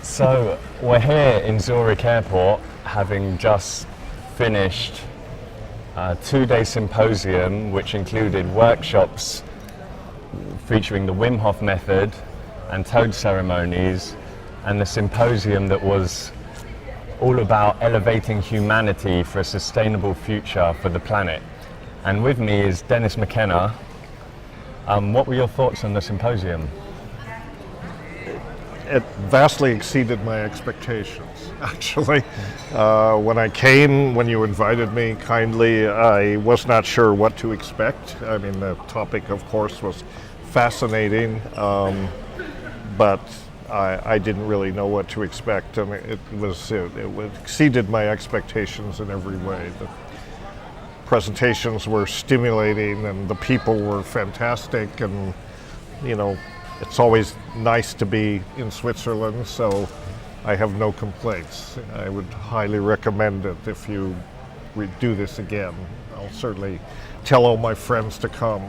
So we're here in Zurich airport, having just finished a 2-day symposium which included workshops featuring the Wim Hof method and toad ceremonies, and the symposium that was all about elevating humanity for a sustainable future for the planet. And with me is Terence McKenna. What were your thoughts on the symposium? It vastly exceeded my expectations, actually. When you invited me kindly, I was not sure what to expect. I mean, the topic, of course, was fascinating, but I didn't really know what to expect, and it exceeded my expectations in every way. The presentations were stimulating, and the people were fantastic, and it's always nice to be in Switzerland, so I have no complaints. I would highly recommend it if you do this again. I'll certainly tell all my friends to come.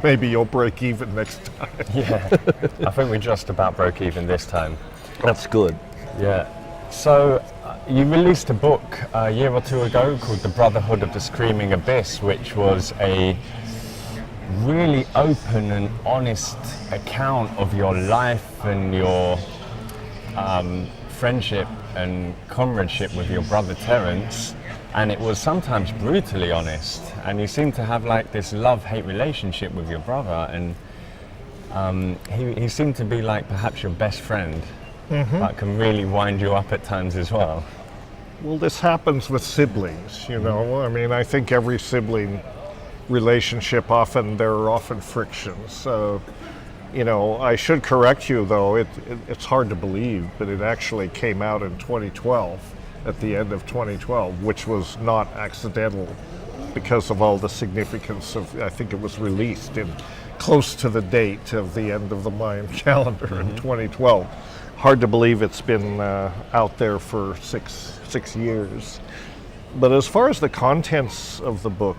Maybe you'll break even next time. Yeah, I think we just about broke even this time. That's good. Yeah. So you released a book a year or two ago called The Brotherhood of the Screaming Abyss, which was a really open and honest account of your life and your friendship and comradeship with your brother Terence, and it was sometimes brutally honest, and you seem to have like this love-hate relationship with your brother, and he seemed to be like perhaps your best friend, but can really wind you up at times as well. Well, this happens with siblings, I mean, I think every sibling relationship, there are often frictions. So, I should correct you though, it's hard to believe, but it actually came out in 2012, at the end of 2012, which was not accidental because of all the significance of, I think it was released in close to the date of the end of the Mayan calendar in 2012. Hard to believe it's been out there for six years. But as far as the contents of the book,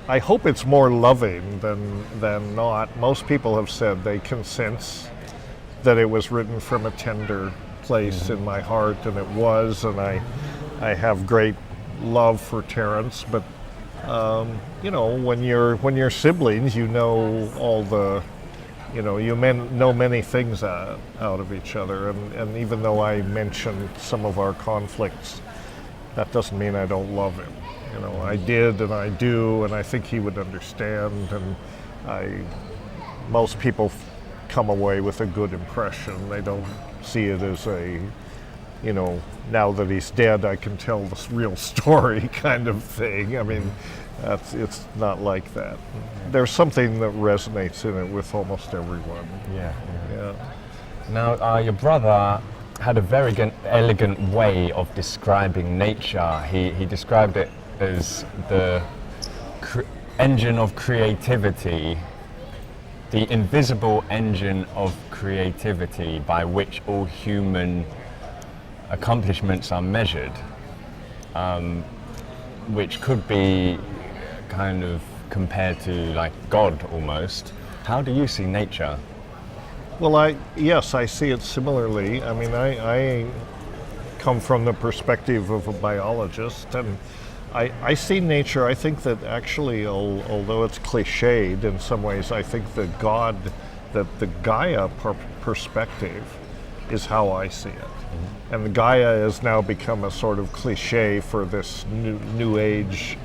I hope it's more loving than not. Most people have said they can sense that it was written from a tender place in my heart, and it was, and I have great love for Terence, but when you're siblings, all the, you know many things out of each other, and even though I mentioned some of our conflicts, that doesn't mean I don't love him. I did, and I do, and I think he would understand, and most people come away with a good impression. They don't see it as now that he's dead, I can tell the real story kind of thing. I mean, it's not like that. There's something that resonates in it with almost everyone. Yeah. Now, your brother had a very elegant way of describing nature. He described it as the engine of creativity, the invisible engine of creativity by which all human accomplishments are measured, which could be kind of compared to like God almost. How do you see nature? Well, yes, I see it similarly. I mean, I come from the perspective of a biologist, and I see nature, I think that actually, although it's cliched in some ways, I think that the Gaia perspective is how I see it. And the Gaia has now become a sort of cliche for this new age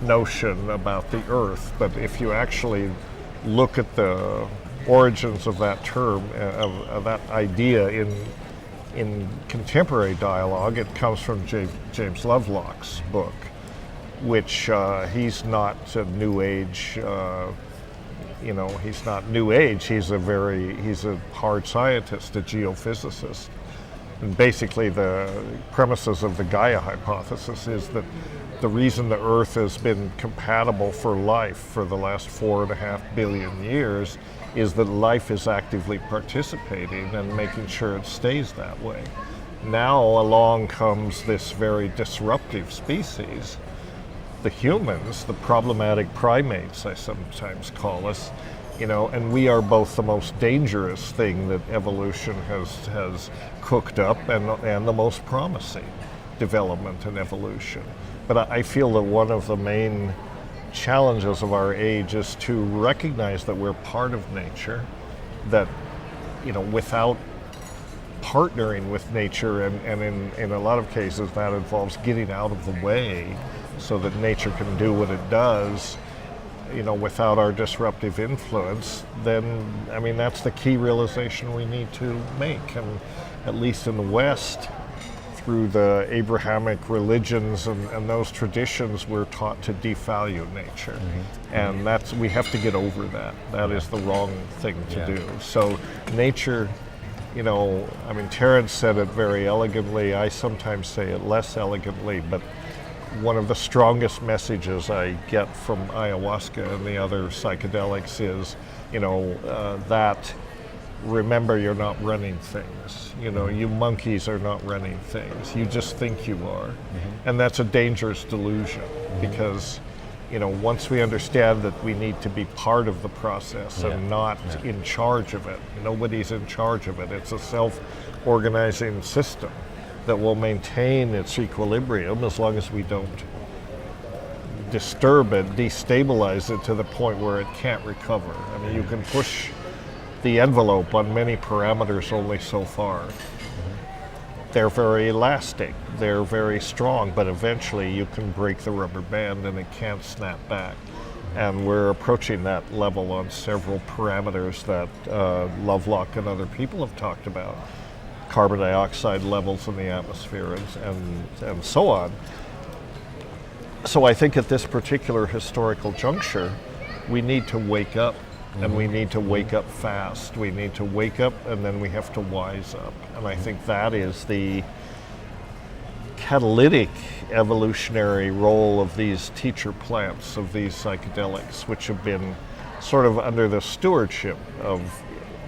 notion about the earth. But if you actually look at the origins of that term, of that idea in contemporary dialogue, it comes from James Lovelock's book, which he's not a new age, he's not new age, he's a hard scientist, a geophysicist. And basically the premises of the Gaia hypothesis is that the reason the Earth has been compatible for life for the last 4.5 billion years is that life is actively participating and making sure it stays that way. Now along comes this very disruptive species, the humans, the problematic primates, I sometimes call us, and we are both the most dangerous thing that evolution has cooked up, and the most promising development and evolution. But I feel that one of the main challenges of our age is to recognize that we're part of nature, that without partnering with nature, and in a lot of cases that involves getting out of the way so that nature can do what it does, without our disruptive influence, then that's the key realization we need to make. And at least in the West, through the Abrahamic religions and those traditions, we're taught to devalue nature. And we have to get over that. That is the wrong thing to do. So nature, Terence said it very elegantly. I sometimes say it less elegantly, but one of the strongest messages I get from ayahuasca and the other psychedelics is, that remember, you're not running things. You monkeys are not running things. You just think you are. And that's a dangerous delusion, because, once we understand that we need to be part of the process and not in charge of it, nobody's in charge of it. It's a self-organizing system that will maintain its equilibrium as long as we don't disturb it, destabilize it to the point where it can't recover. You can push the envelope on many parameters only so far. They're very elastic, they're very strong, but eventually you can break the rubber band and it can't snap back. And we're approaching that level on several parameters that Lovelock and other people have talked about. Carbon dioxide levels in the atmosphere and so on. So I think at this particular historical juncture, we need to wake up, and we need to wake up fast. We need to wake up, and then we have to wise up. And I think that is the catalytic evolutionary role of these teacher plants, of these psychedelics, which have been sort of under the stewardship of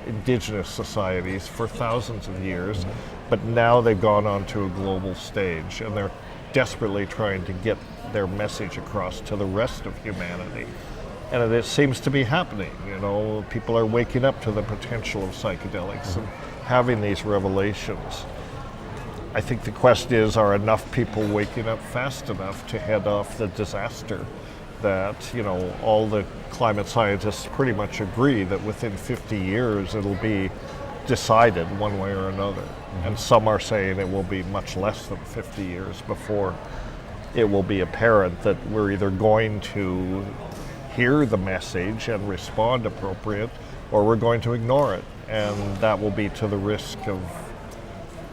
indigenous societies for thousands of years, but now they've gone on to a global stage, and they're desperately trying to get their message across to the rest of humanity. And it seems to be happening. People are waking up to the potential of psychedelics and having these revelations. I think the question is, are enough people waking up fast enough to head off the disaster that, all the climate scientists pretty much agree that within 50 years it'll be decided one way or another. And some are saying it will be much less than 50 years before it will be apparent that we're either going to hear the message and respond appropriate, or we're going to ignore it. And that will be to the risk of,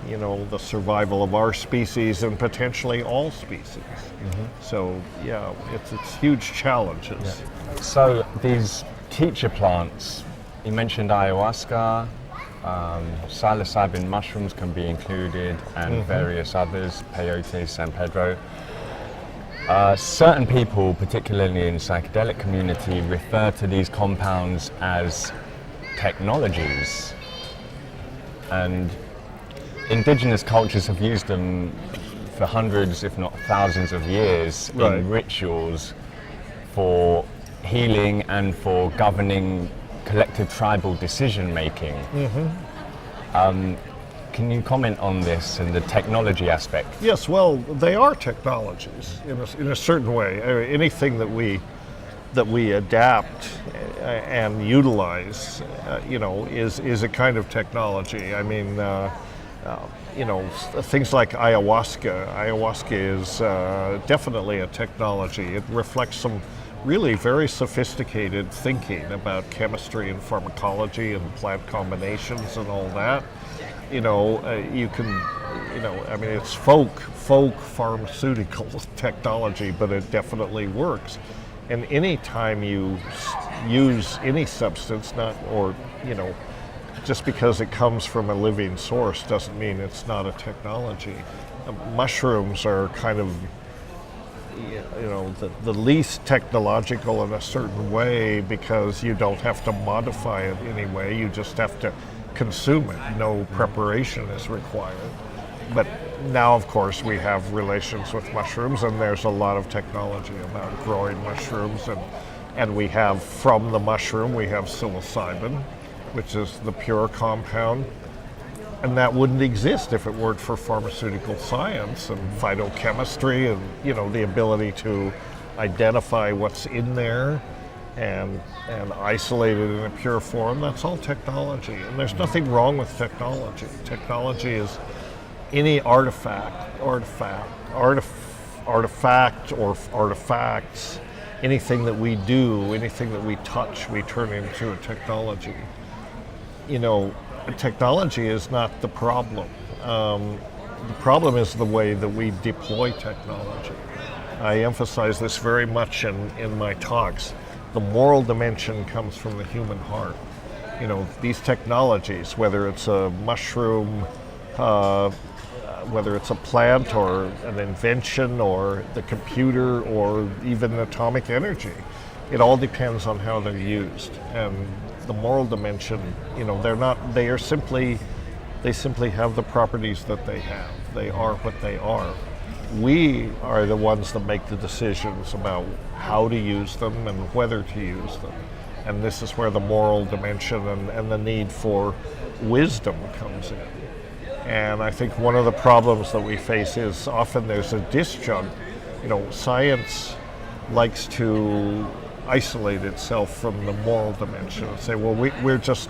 the survival of our species and potentially all species. So, it's huge challenges. So these teacher plants, you mentioned ayahuasca, psilocybin mushrooms can be included, and various others, peyote, San Pedro. Certain people, particularly in the psychedelic community, refer to these compounds as technologies. And indigenous cultures have used them for hundreds, if not thousands of years in rituals for healing and for governing collective tribal decision making. Can you comment on this and the technology aspect? Yes, well, they are technologies in a certain way. Anything that we adapt and utilize, is a kind of technology. Things like ayahuasca. Ayahuasca is definitely a technology. It reflects some really very sophisticated thinking about chemistry and pharmacology and plant combinations and all that. You can, it's folk pharmaceutical technology, but it definitely works. And any time you use any substance, just because it comes from a living source doesn't mean it's not a technology. Mushrooms are kind of, the least technological in a certain way, because you don't have to modify it anyway, you just have to consume it. No preparation is required. But now, of course, we have relations with mushrooms, and there's a lot of technology about growing mushrooms and And we have, from the mushroom, we have psilocybin, which is the pure compound. And that wouldn't exist if it weren't for pharmaceutical science and phytochemistry and, the ability to identify what's in there and isolate it in a pure form. That's all technology. And there's nothing wrong with technology. Technology is any artifact or artifacts, anything that we do, anything that we touch, we turn into a technology. Technology is not the problem. The problem is the way that we deploy technology. I emphasize this very much in my talks. The moral dimension comes from the human heart. These technologies, whether it's a mushroom, whether it's a plant or an invention or the computer or even atomic energy, it all depends on how they're used. And the moral dimension, they simply have the properties that they have. They are what they are. We are the ones that make the decisions about how to use them and whether to use them. And this is where the moral dimension and the need for wisdom comes in. And I think one of the problems that we face is often there's a disjunct. Science likes to isolate itself from the moral dimension and say, well, we're just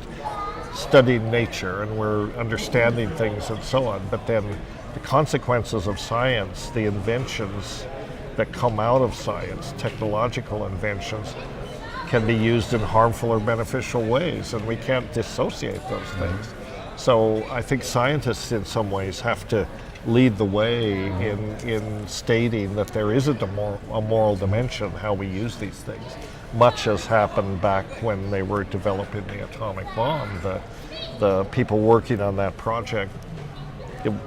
studying nature and we're understanding things and so on. But then the consequences of science, the inventions that come out of science, technological inventions, can be used in harmful or beneficial ways, and we can't dissociate those things. So I think scientists in some ways have to lead the way in stating that there is a moral dimension how we use these things, much as happened back when they were developing the atomic bomb. The people working on that project,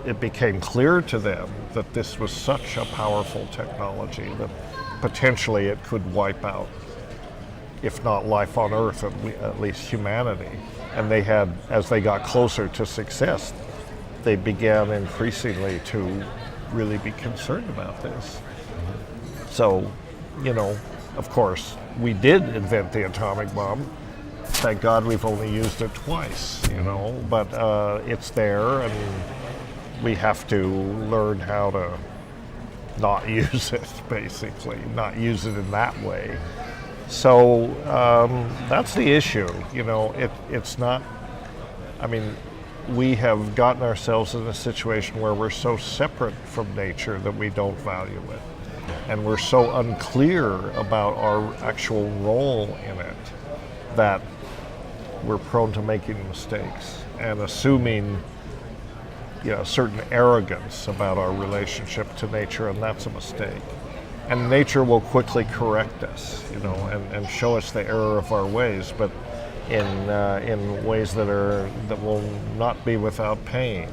it became clear to them that this was such a powerful technology that potentially it could wipe out, if not life on Earth, at least humanity. And they had, as they got closer to success, they began increasingly to really be concerned about this. So, of course, we did invent the atomic bomb. Thank God we've only used it twice, but it's there, and we have to learn how to not use it, basically, not use it in that way. So that's the issue. It's not, we have gotten ourselves in a situation where we're so separate from nature that we don't value it. And we're so unclear about our actual role in it that we're prone to making mistakes and assuming certain arrogance about our relationship to nature, and that's a mistake. And nature will quickly correct us, and show us the error of our ways, but in ways that will not be without pain.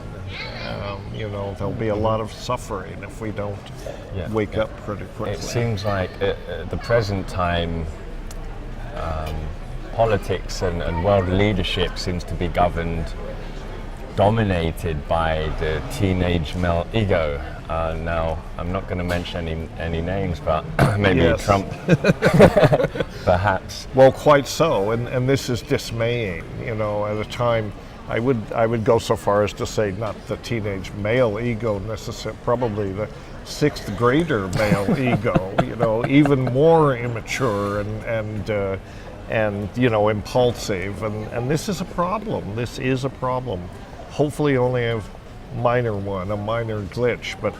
There'll be a lot of suffering if we don't wake up pretty quickly. It seems like at the present time, politics and world leadership seems to be dominated by the teenage male ego. Now, I'm not going to mention any names, but maybe yes. Trump, perhaps. Well, quite so, and this is dismaying. At a time, I would go so far as to say not the teenage male ego necessarily, probably the sixth grader male ego. Even more immature and impulsive, and this is a problem. This is a problem. Hopefully, only a minor glitch, but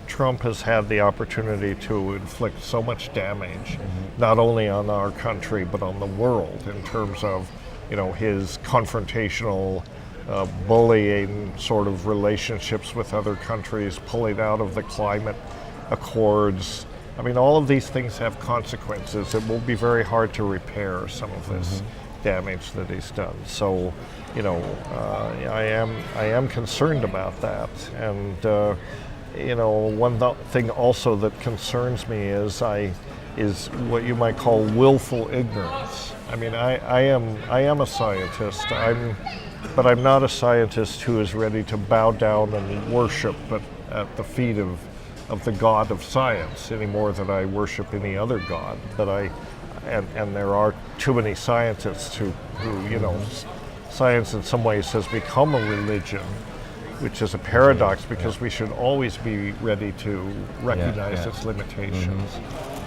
Trump has had the opportunity to inflict so much damage, not only on our country but on the world, in terms of his confrontational bullying sort of relationships with other countries, pulling out of the climate accords. All of these things have consequences. It will be very hard to repair some of this damage that he's done. So I am concerned about that, and one thing also that concerns me is what you might call willful ignorance. I am a scientist, but I'm not a scientist who is ready to bow down and worship at the feet of the God of science any more than I worship any other God. But and there are too many scientists who science in some ways has become a religion, which is a paradox because we should always be ready to recognize its limitations.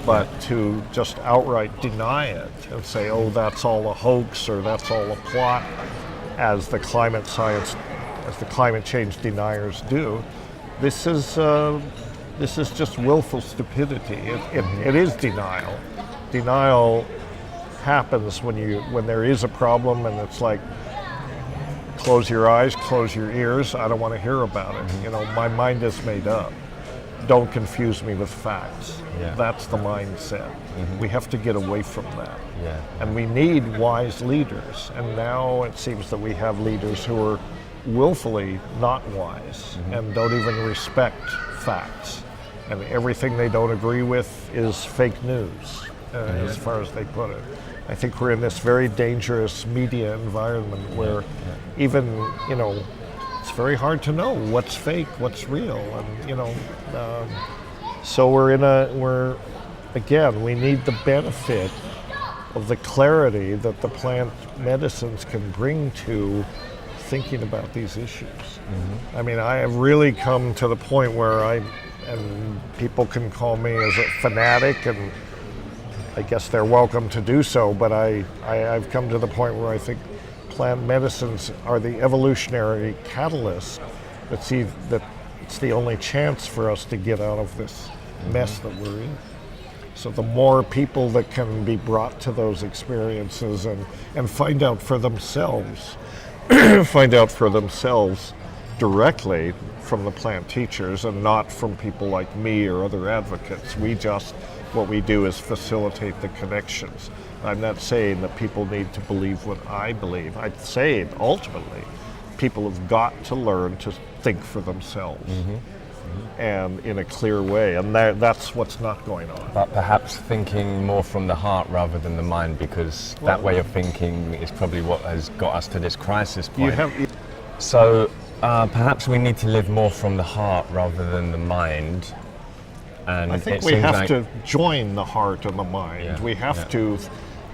But to just outright deny it and say, oh, that's all a hoax or that's all a plot, as the climate change deniers do, this is just willful stupidity. It is denial. Denial happens when there is a problem and it's like, close your eyes, close your ears, I don't want to hear about it. My mind is made up. Don't confuse me with facts. That's the mindset. We have to get away from that. And we need wise leaders. And now it seems that we have leaders who are willfully not wise and don't even respect facts. And everything they don't agree with is fake news, as far as they put it. I think we're in this very dangerous media environment where even, it's very hard to know what's fake, what's real, and so we need the benefit of the clarity that the plant medicines can bring to thinking about these issues. I mean, I have really come to the point where and people can call me as a fanatic, and I guess they're welcome to do so, but I've come to the point where I think plant medicines are the evolutionary catalyst that it's the only chance for us to get out of this mess that we're in. So the more people that can be brought to those experiences and find out for themselves, directly from the plant teachers and not from people like me or other advocates. What we do is facilitate the connections. I'm not saying that people need to believe what I believe. I'd say ultimately people have got to learn to think for themselves and in a clear way, and that's what's not going on. But perhaps thinking more from the heart rather than the mind, because that way of thinking is probably what has got us to this crisis point. So perhaps we need to live more from the heart rather than the mind. And I think we have to join the heart and the mind. We have to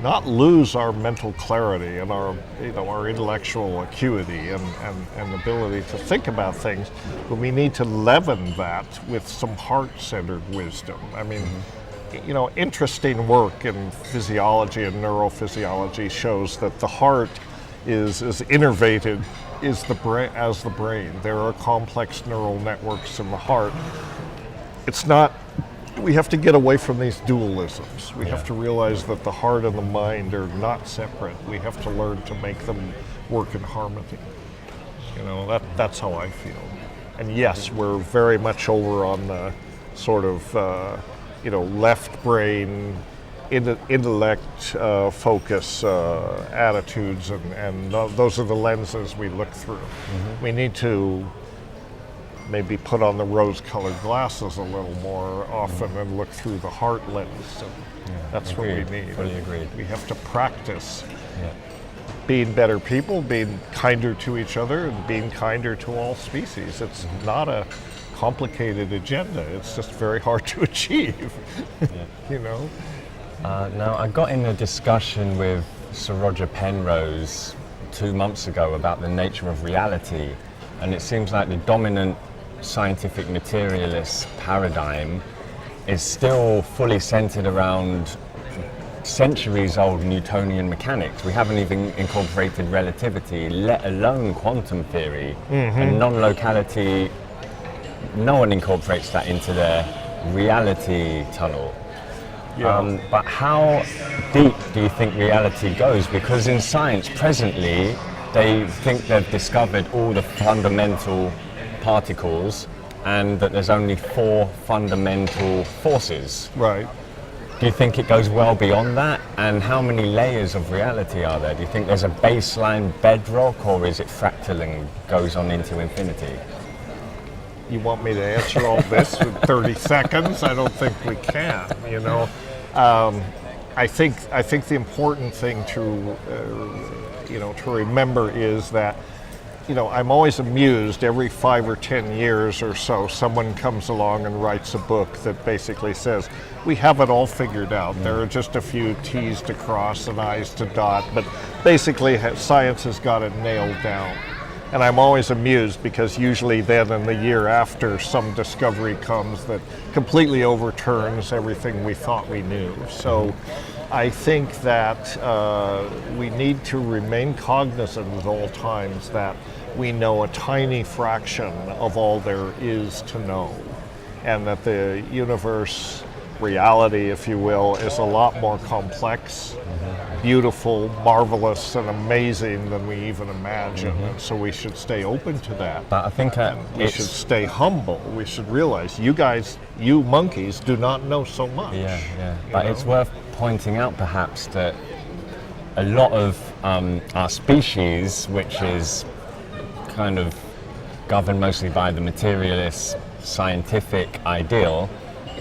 not lose our mental clarity and our intellectual acuity and ability to think about things, but we need to leaven that with some heart-centered wisdom. I mean, interesting work in physiology and neurophysiology shows that the heart is as innervated as the brain. There are complex neural networks in the heart. We have to get away from these dualisms. We have to realize that the heart and the mind are not separate. We have to learn to make them work in harmony. That's how I feel. And yes, we're very much over on the sort of, left brain, intellect focus attitudes, and those are the lenses we look through. We need to maybe put on the rose-colored glasses a little more often and look through the heart lens. That's agreed. What we need. Fully agreed. We have to practice being better people, being kinder to each other, and being kinder to all species. It's not a complicated agenda. It's just very hard to achieve. Now, I got in a discussion with Sir Roger Penrose 2 months ago about the nature of reality, and it seems like the dominant scientific materialist paradigm is still fully centered around centuries-old Newtonian mechanics. We haven't even incorporated relativity, let alone quantum theory, and non-locality. No one incorporates that into their reality tunnel. But how deep do you think reality goes? Because in science presently, they think they've discovered all the fundamental particles and that there's only 4 fundamental forces. Right. Do you think it goes well beyond that? And how many layers of reality are there? Do you think there's a baseline bedrock, or is it fractal and goes on into infinity? You want me to answer all this in 30 seconds? I don't think we can, I think the important thing to remember is that I'm always amused every 5 or 10 years or so, someone comes along and writes a book that basically says, we have it all figured out. There are just a few T's to cross and I's to dot, but basically science has got it nailed down. And I'm always amused because usually then in the year after some discovery comes that completely overturns everything we thought we knew. So I think that we need to remain cognizant at all times that we know a tiny fraction of all there is to know, and that the universe, reality, if you will, is a lot more complex, beautiful, marvelous, and amazing than we even imagine. And so we should stay open to that. But I think We should stay humble. We should realize you guys, you monkeys, do not know so much. Yeah. But it's worth pointing out perhaps that a lot of our species, which is kind of governed mostly by the materialist scientific ideal,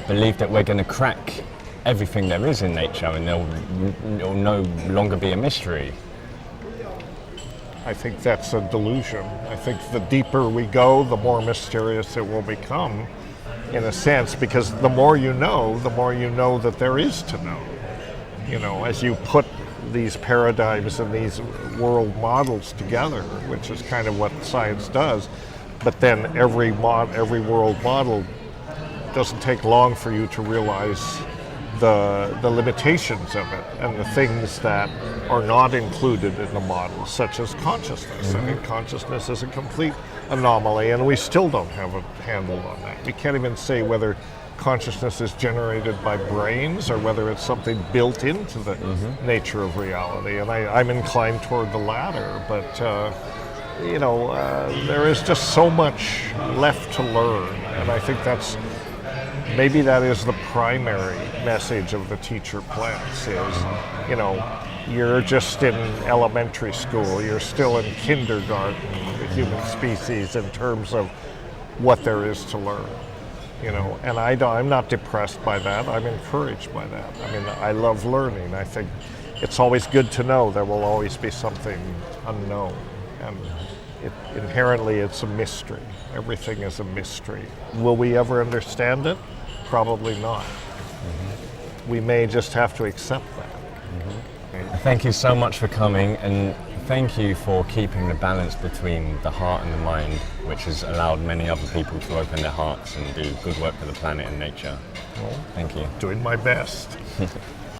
believe that we're going to crack everything there is in nature and there'll no longer be a mystery. I think that's a delusion. I think the deeper we go, the more mysterious it will become, in a sense, because the more you know that there is to know. As you put these paradigms and these world models together, which is kind of what science does, but then every world model doesn't take long for you to realize the limitations of it and the things that are not included in the model, such as consciousness. I mean, consciousness is a complete anomaly, and we still don't have a handle on that. We can't even say whether consciousness is generated by brains or whether it's something built into the nature of reality. And I'm inclined toward the latter, but there is just so much left to learn, and I think maybe that is the primary message of the teacher plants is, you're just in elementary school, you're still in kindergarten, the human species, in terms of what there is to learn. And I'm not depressed by that, I'm encouraged by that. I mean, I love learning. I think it's always good to know there will always be something unknown. And inherently it's a mystery. Everything is a mystery. Will we ever understand it? Probably not. We may just have to accept that. Thank you so much for coming, and thank you for keeping the balance between the heart and the mind, which has allowed many other people to open their hearts and do good work for the planet and nature. Well, thank you. Doing my best.